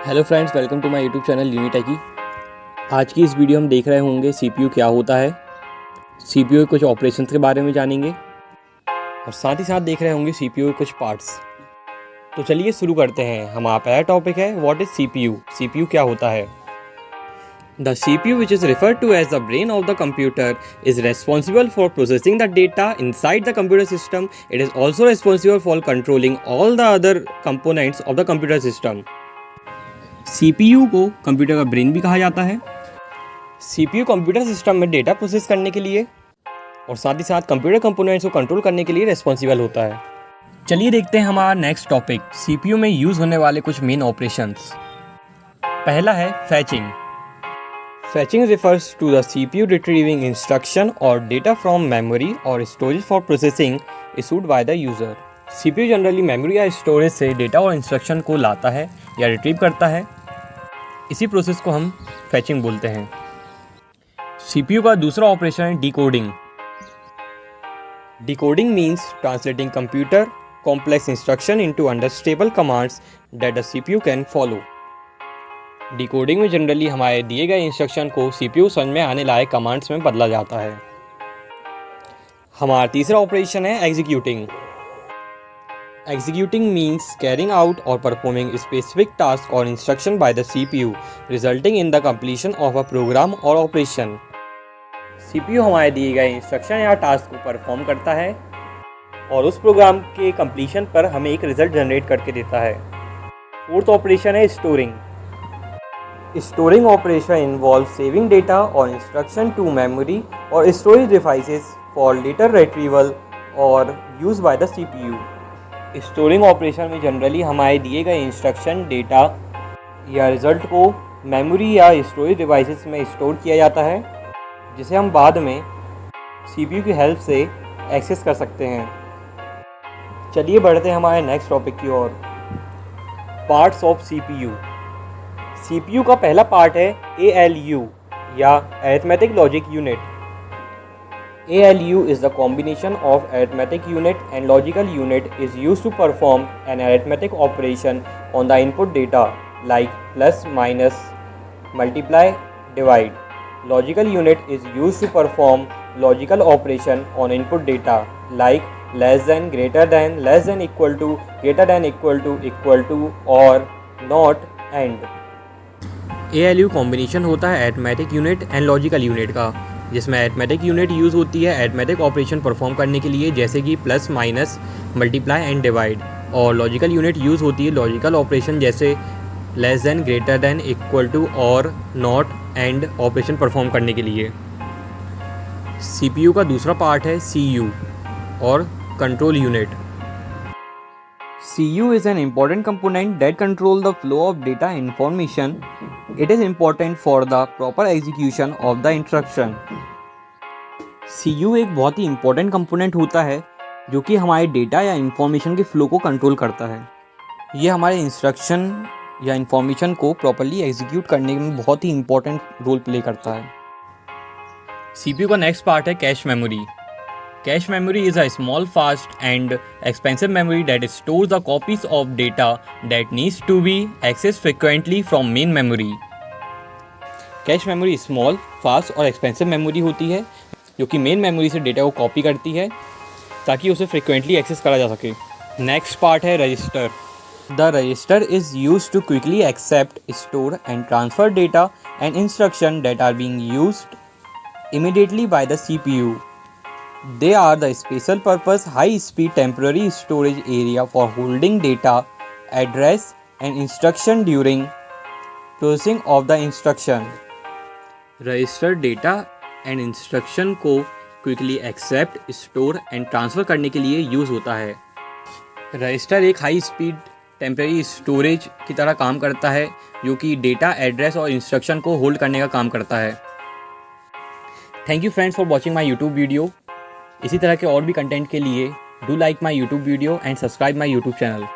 Hello friends, welcome to my YouTube channel यूनिटेकी। आज की इस वीडियो हम देख रहे होंगे सीपीयू क्या होता है, सीपीयू के कुछ ऑपरेशंस के बारे में जानेंगे और साथ ही साथ देख रहे होंगे सीपीयू के कुछ पार्ट्स। तो चलिए शुरू करते हैं। हमारा पहला टॉपिक है व्हाट इज़ सीपीयू। सीपीयू क्या होता है? The CPU which is referred to as the brain of the computer is responsible for processing the data inside the computer system. It is also responsible for controlling all the other components of the computer system. CPU को computer का brain भी कहा जाता है। CPU computer system में data process करने के लिए और साथ ही साथ कंप्यूटर कंपोनेंट्स को कंट्रोल करने के लिए रिस्पॉन्सिबल होता है। चलिए देखते हैं हमारा नेक्स्ट टॉपिक, सीपीयू में यूज़ होने वाले कुछ मेन ऑपरेशंस। पहला है fetching. Fetching refers to the CPU retrieving instruction और डेटा फ्रॉम मेमोरी और storage for processing issued by the user. CPU generally memory या स्टोरेज से डेटा और इंस्ट्रक्शन को लाता है या रिट्रीव करता है। इसी प्रोसेस को हम फैचिंग बोलते हैं। सीपीयू का दूसरा ऑपरेशन है decoding. Decoding means translating computer complex instruction into understandable commands that the CPU can follow. Decoding में जनरली हमारे दिए गए इंस्ट्रक्शन को सीपीयू समझ में आने लायक कमांड्स में बदला जाता है। हमारा तीसरा ऑपरेशन है executing. Executing means carrying out or performing specific task or instruction by the CPU, resulting in the completion of a program or operation. CPU हमारे दिए गए इंस्ट्रक्शन या टास्क को परफॉर्म करता है और उस प्रोग्राम के कंप्लीशन पर हमें एक रिजल्ट जनरेट करके देता है। फोर्थ ऑपरेशन है storing. Storing operation involve saving data और इंस्ट्रक्शन टू मेमोरी और storage devices for later retrieval और use by the CPU। Storing operation में जनरली हमारे दिए गए इंस्ट्रक्शन, डेटा या रिज़ल्ट को मेमोरी या स्टोरेज डिवाइसेस में स्टोर किया जाता है, जिसे हम बाद में सीपीयू की हेल्प से एक्सेस कर सकते हैं। चलिए बढ़ते हैं हमारे नेक्स्ट टॉपिक की ओर, पार्ट्स ऑफ सीपीयू। सीपीयू का पहला पार्ट है ALU या arithmetic logic unit. ALU is the combination of arithmetic unit and logical unit is used to perform an arithmetic operation on the input data like plus, minus, multiply, divide. Logical unit is used to perform logical operation on input data like less than, greater than, less than equal to, greater than equal to or not and. ALU combination होता है arithmetic unit and logical unit का, जिसमें arithmetic unit use होती है arithmetic operation perform करने के लिए, जैसे कि plus, minus, multiply and divide. और लॉजिकल यूनिट यूज़ होती है लॉजिकल ऑपरेशन जैसे less than, greater than, equal to और नॉट एंड ऑपरेशन परफॉर्म करने के लिए। सीपीयू का दूसरा पार्ट है CU और control unit. CU is an important component that control the flow of data information. It is important for the proper execution of the instruction. CU एक बहुत ही important component होता है जो कि हमारे डेटा या इंफॉर्मेशन के फ्लो को कंट्रोल करता है। ये हमारे इंस्ट्रक्शन या इंफॉर्मेशन को प्रॉपर्ली एग्जीक्यूट करने में बहुत ही इम्पोर्टेंट रोल प्ले करता है। CPU का नेक्स्ट पार्ट है cache memory. Cache memory is a small, fast and expensive memory that stores the copies of data that needs to be accessed frequently from main memory. Cache memory small, fast और expensive memory होती है जो कि main memory से data को copy करती है ताकि उसे फ्रिक्वेंटली एक्सेस करा जा सके। नेक्स्ट पार्ट है register. The register is used to quickly accept, store and transfer data and instruction that are being used immediately by the CPU. They are the special purpose high speed temporary storage area for holding data, address and instruction during processing of the instruction. Register data and instruction को quickly accept, store and transfer करने के लिए use होता है। Register एक high speed temporary storage की तरह काम करता है जो कि डेटा, एड्रेस और इंस्ट्रक्शन को होल्ड करने का काम करता है। Thank you friends for watching my YouTube video. इसी तरह के और भी कंटेंट के लिए do like my YouTube video and subscribe my YouTube channel.